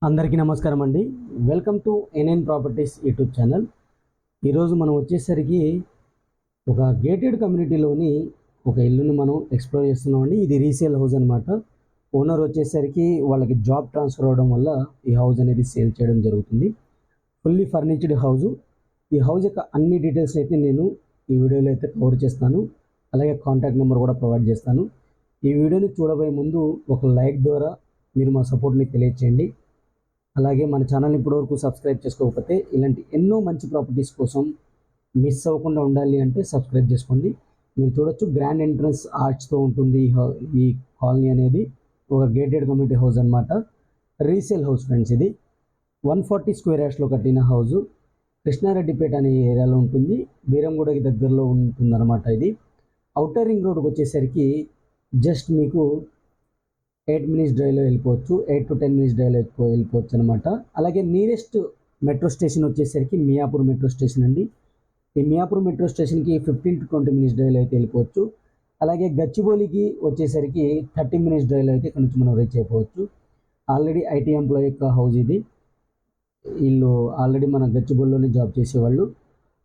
అందరికీ నమస్కారం అండి. Welcome to NN properties YouTube channel. ఈరోజు మనం వచ్చేసరికి ఒక గేటెడ్ కమ్యూనిటీలోని ఒక ఇల్లుని మనం ఎక్స్ప్లోర్ చేస్తున్నామండి. ఇది రీసేల్ హౌస్ అనమాట. ఓనర్ వచ్చేసరికి వాళ్ళకి జాబ్ ట్రాన్స్ఫర్ అవ్వడం వల్ల ఈ హౌస్ అనేది సేల్ చేయడం జరుగుతుంది. Fully ఫర్నిచర్డ్ house. ఈ హౌస్ యొక్క అన్ని డీటెయిల్స్ అయితే నేను ఈ వీడియోలో అయితే కవర్ చేస్తాను. అలాగే కాంటాక్ట్ నెంబర్ కూడా ప్రొవైడ్ చేస్తాను. ఈ వీడియోని చూడబోయే ముందు ఒక లైక్ ద్వారా మీరు మా సపోర్ట్ని తెలియచేయండి. అలాగే మన ఛానల్ ఇప్పటివరకు సబ్స్క్రైబ్ చేసుకోకపోతే ఇలాంటి ఎన్నో మంచి ప్రాపర్టీస్ కోసం మిస్ అవ్వకుండా ఉండాలి అంటే సబ్స్క్రైబ్ చేసుకోండి. మీరు చూడొచ్చు, గ్రాండ్ ఎంట్రన్స్ ఆర్చ్తో ఉంటుంది ఈ కాలనీ అనేది. ఒక గేటెడ్ కమ్యూనిటీ హౌస్ అనమాట. Resale house friends. ఇది 140 స్క్వేర్ యార్డ్స్లో కట్టిన హౌజు. కృష్ణారెడ్డిపేట అనే ఏరియాలో ఉంటుంది. బీరంగూడకి దగ్గరలో ఉంటుందన్నమాట. ఇది ఔటర్ రింగ్ రోడ్కి వచ్చేసరికి జస్ట్ మీకు 8 minutes డ్రైవ్లో వెళ్ళిపోవచ్చు. 8 to 10 minutes డ్రైవ్లో వెళ్ళిపోవచ్చు అనమాట. అలాగే నియరెస్ట్ మెట్రో స్టేషన్ వచ్చేసరికి మియాపూర్ మెట్రో స్టేషన్ అండి. ఈ మియాపూర్ మెట్రో స్టేషన్కి 15 to 20 minutes డ్రైవ్లో అయితే వెళ్ళిపోవచ్చు. అలాగే గచ్చిబౌలికి వచ్చేసరికి 30 minutes డ్రైవ్లో అయితే ఇక్కడ నుంచి మనం రీచ్ అయిపోవచ్చు. ఆల్రెడీ ఐటీ ఎంప్లాయీ యొక్క హౌస్ ఇది. వీళ్ళు ఆల్రెడీ మన గచ్చిబౌలిలోనే జాబ్ చేసేవాళ్ళు.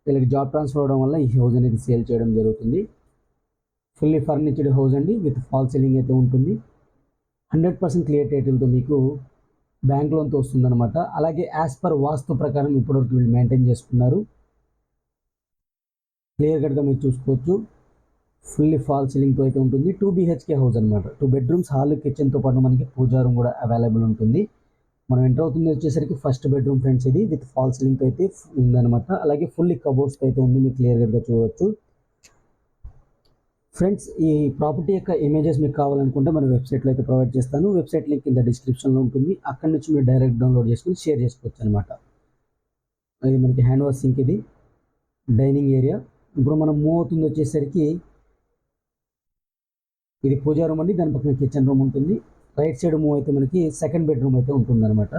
వీళ్ళకి జాబ్ ట్రాన్స్ఫర్ అవ్వడం వల్ల ఈ హౌస్ అనేది సేల్ చేయడం జరుగుతుంది. ఫుల్లీ ఫర్నిచర్డ్ హౌస్ అండి. విత్ ఫాల్ సీలింగ్ అయితే ఉంటుంది. 100% క్లియర్ టైటిల్తో మీకు బ్యాంక్ లోన్తో వస్తుందన్నమాట. అలాగే యాజ్ పర్ వాస్తు ప్రకారం ఇప్పటివరకు వీళ్ళు మెయింటైన్ చేసుకున్నారు. క్లియర్ కట్గా మీరు చూసుకోవచ్చు. ఫుల్లీ ఫాల్ సీలింగ్తో అయితే ఉంటుంది. 2 BHK హౌస్ అనమాట. 2 bedrooms, హాల్, కిచెన్తో పాటు మనకి పూజా రూమ్ కూడా అవైలబుల్ ఉంటుంది. మనం ఎంటర్ అవుతుంది వచ్చేసరికి ఫస్ట్ బెడ్రూమ్ ఫ్రెండ్స్. ఇది విత్ ఫాల్ సీలింగ్తో అయితే ఉందన్నమాట. అలాగే ఫుల్లీ కబోర్డ్స్తో అయితే ఉంది. మీరు క్లియర్ కట్గా చూడవచ్చు ఫ్రెండ్స్. ఈ ప్రాపర్టీ యొక్క ఇమేజెస్ మీకు కావాలనుకుంటే మన వెబ్సైట్లో అయితే ప్రొవైడ్ చేస్తాను. వెబ్సైట్ లింక్ కింద డిస్క్రిప్షన్లో ఉంటుంది. అక్కడి నుంచి మీరు డైరెక్ట్ డౌన్లోడ్ చేసుకుని షేర్ చేసుకోవచ్చు అనమాట. ఇది మనకి హ్యాండ్ వాష్ సింక్, ఇది డైనింగ్ ఏరియా. ఇప్పుడు మనం మూవ్ అవుతుంది వచ్చేసరికి ఇది పూజా రూమ్ అండి. దాని పక్కన కిచెన్ రూమ్ ఉంటుంది. రైట్ సైడ్ మూవ్ అయితే మనకి సెకండ్ బెడ్రూమ్ అయితే ఉంటుందన్నమాట.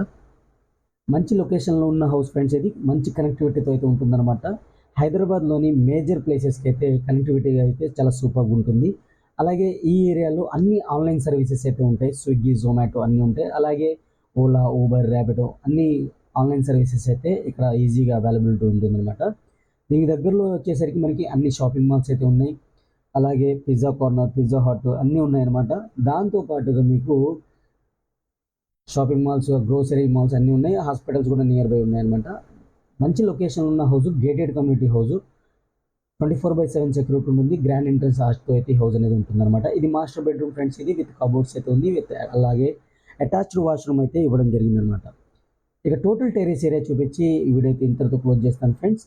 మంచి లొకేషన్లో ఉన్న హౌస్ ఫ్రెండ్స్. ఇది మంచి కనెక్టివిటీతో అయితే ఉంటుందన్నమాట. హైదరాబాద్లోని మేజర్ ప్లేసెస్కి అయితే కనెక్టివిటీ అయితే చాలా సూపర్గా ఉంటుంది. అలాగే ఈ ఏరియాలో అన్ని ఆన్లైన్ సర్వీసెస్ అయితే ఉంటాయి. స్విగ్గీ, జొమాటో అన్నీ ఉంటాయి. అలాగే ఓలా, ఊబర్, ర్యాపిడో అన్ని ఆన్లైన్ సర్వీసెస్ అయితే ఇక్కడ ఈజీగా అవైలబిలిటీ ఉంటుందన్నమాట. దీనికి దగ్గరలో వచ్చేసరికి మనకి అన్ని షాపింగ్ మాల్స్ అయితే ఉన్నాయి. అలాగే పిజ్జా కార్నర్, పిజ్జా హట్ అన్నీ ఉన్నాయన్నమాట. దాంతోపాటుగా మీకు షాపింగ్ మాల్స్, గ్రోసరీ మాల్స్ అన్నీ ఉన్నాయి. హాస్పిటల్స్ కూడా నియర్ బై ఉన్నాయన్నమాట. మంచి లొకేషన్ ఉన్న house, gated community house. 24/7 security ఉంటుంది. గ్రాండ్ ఎంట్రన్స్ ఆర్చ్తో అయితే హౌస్ అనేది ఉంటుందన్నమాట. ఇది మాస్టర్ బెడ్రూమ్ ఫ్రెండ్స్. ఇది విత్ కబోర్డ్స్ అయితే ఉంది. విత్ అలాగే అటాచ్డ్ వాష్రూమ్ అయితే ఇవ్వడం జరిగిందనమాట. ఇక టోటల్ టెరేస్ ఏరియా చూపించి ఈ వీడియో అయితే ఇంతటితో క్లోజ్ చేస్తాను ఫ్రెండ్స్.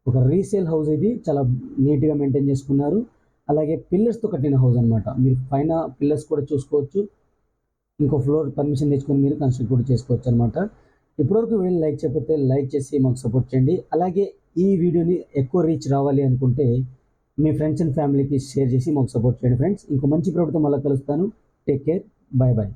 ఒక రీసేల్ హౌస్ ఇది. చాలా నీట్గా మెయింటైన్ చేసుకున్నారు. అలాగే పిల్లర్స్తో కట్టిన హౌస్ అనమాట. మీరు పైన పిల్లర్స్ కూడా చూసుకోవచ్చు. ఇంకో ఫ్లోర్ పర్మిషన్ తెచ్చుకొని మీరు కన్స్ట్రక్ట్ కూడా చేసుకోవచ్చు అనమాట. ఇప్పటివరకు వీడియోని లైక్ చేయకపోతే లైక్ చేసి మాకు సపోర్ట్ చేయండి. అలాగే ఈ వీడియోని ఎక్కువ రీచ్ రావాలి అనుకుంటే మీ ఫ్రెండ్స్ అండ్ ఫ్యామిలీకి షేర్ చేసి మాకు సపోర్ట్ చేయండి ఫ్రెండ్స్. ఇంకో మంచి ప్రోడక్ట్తో మళ్ళీ కలుస్తాను. Take care. Bye bye.